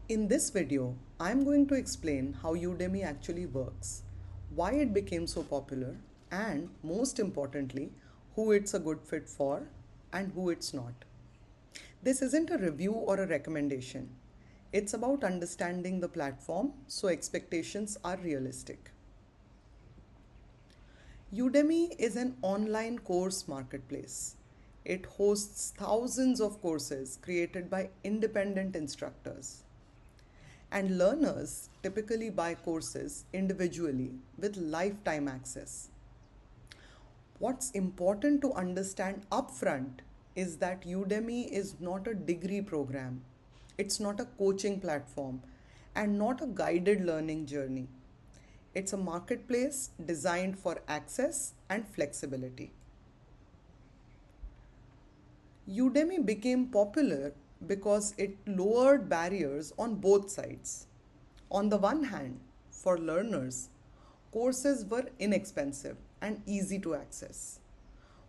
In this video, I'm going to explain how Udemy actually works, why it became so popular, and most importantly, who it's a good fit for and who it's not. This isn't a review or a recommendation. It's about understanding the platform so expectations are realistic. Udemy is an online course marketplace. It hosts thousands of courses created by independent instructors. And learners typically buy courses individually with lifetime access. What's important to understand upfront is that Udemy is not a degree program, it's not a coaching platform, and not a guided learning journey. It's a marketplace designed for access and flexibility. Udemy became popular because it lowered barriers on both sides. On the one hand, for learners, courses were inexpensive and easy to access.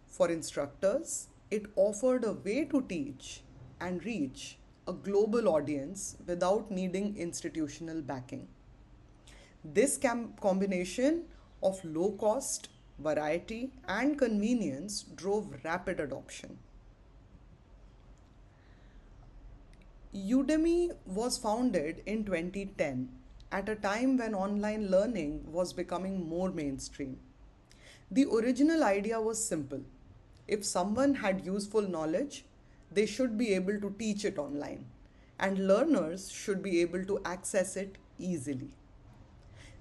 For instructors, it offered a way to teach and reach a global audience without needing institutional backing. This combination of low cost, variety, and convenience drove rapid adoption. Udemy was founded in 2010 at a time when online learning was becoming more mainstream. The original idea was simple. If someone had useful knowledge, they should be able to teach it online, and learners should be able to access it easily.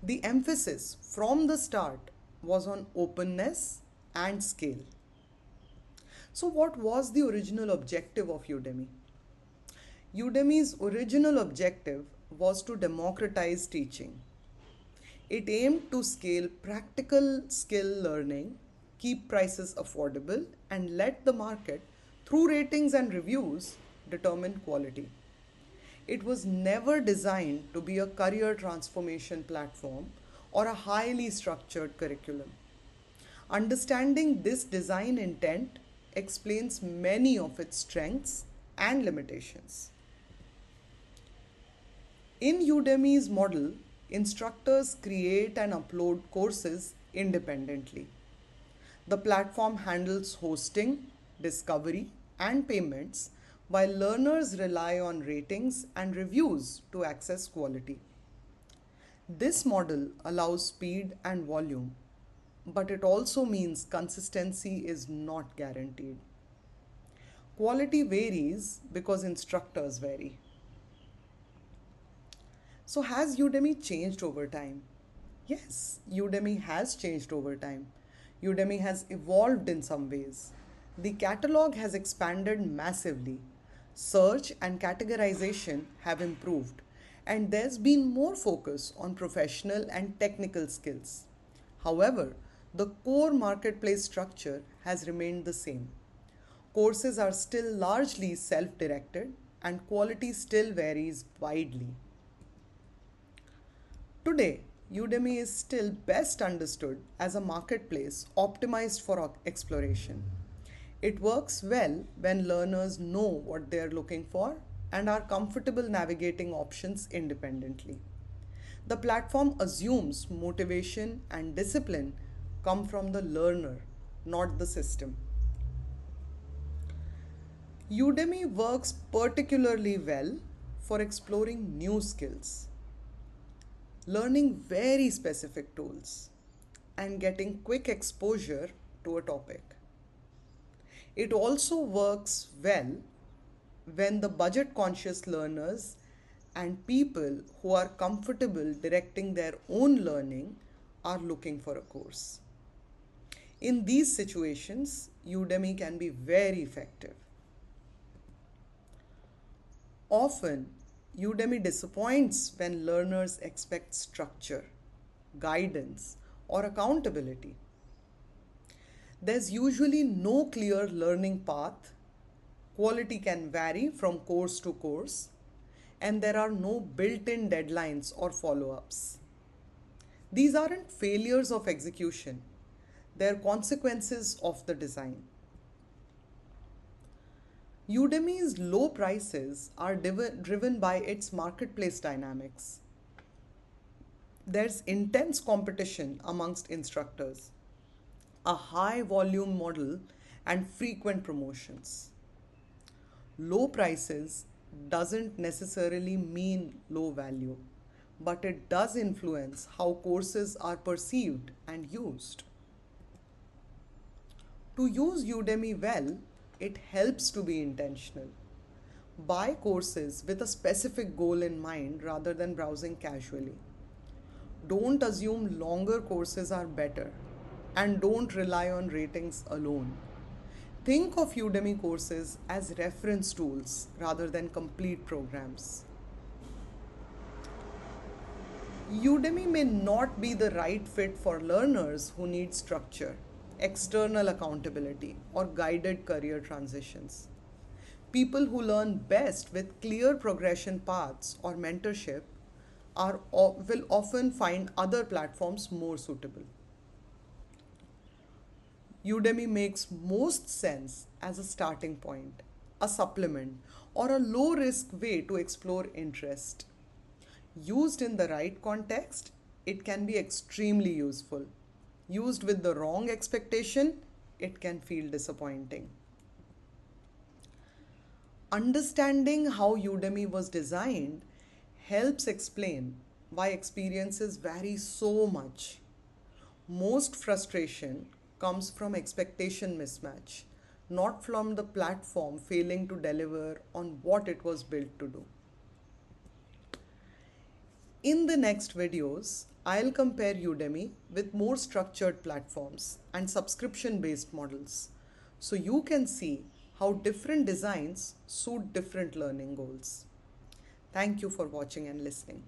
The emphasis from the start was on openness and scale. So, what was the original objective of Udemy? Udemy's original objective was to democratize teaching. It aimed to scale practical skill learning, keep prices affordable, and let the market, through ratings and reviews, determine quality. It was never designed to be a career transformation platform or a highly structured curriculum. Understanding this design intent explains many of its strengths and limitations. In Udemy's model, instructors create and upload courses independently. The platform handles hosting, discovery, and payments, while learners rely on ratings and reviews to access quality. This model allows speed and volume, but it also means consistency is not guaranteed. Quality varies because instructors vary. So, has Udemy changed over time? Yes, Udemy has changed over time. Udemy has evolved in some ways. The catalog has expanded massively. Search and categorization have improved, and there's been more focus on professional and technical skills. However, the core marketplace structure has remained the same. Courses are still largely self directed, and quality still varies widely. Today, Udemy is still best understood as a marketplace optimized for exploration. It works well when learners know what they are looking for and are comfortable navigating options independently. The platform assumes motivation and discipline come from the learner, not the system. Udemy works particularly well for exploring new skills, learning very specific tools, and getting quick exposure to a topic. It also works well when the budget conscious learners and people who are comfortable directing their own learning are looking for a course. In these situations, Udemy can be very effective. Often, Udemy disappoints when learners expect structure, guidance, or accountability. There's usually no clear learning path, quality can vary from course to course, and there are no built in deadlines or follow ups. These aren't failures of execution, they're consequences of the design. Udemy's low prices are driven by its marketplace dynamics. There's intense competition amongst instructors, a high volume model, and frequent promotions. Low prices doesn't necessarily mean low value, but it does influence how courses are perceived and used. To use Udemy well, it helps to be intentional. Buy courses with a specific goal in mind rather than browsing casually. Don't assume longer courses are better, and don't rely on ratings alone. Think of Udemy courses as reference tools rather than complete programs. Udemy may not be the right fit for learners who need structure, external accountability, or guided career transitions. People who learn best with clear progression paths or mentorship will often find other platforms more suitable. Udemy makes most sense as a starting point, a supplement, or a low risk way to explore interest. Used in the right context, it can be extremely useful. Used with the wrong expectation, it can feel disappointing. Understanding how Udemy was designed helps explain why experiences vary so much. Most frustration comes from expectation mismatch, not from the platform failing to deliver on what it was built to do. In the next videos, I'll compare Udemy with more structured platforms and subscription based models so you can see how different designs suit different learning goals. Thank you for watching and listening.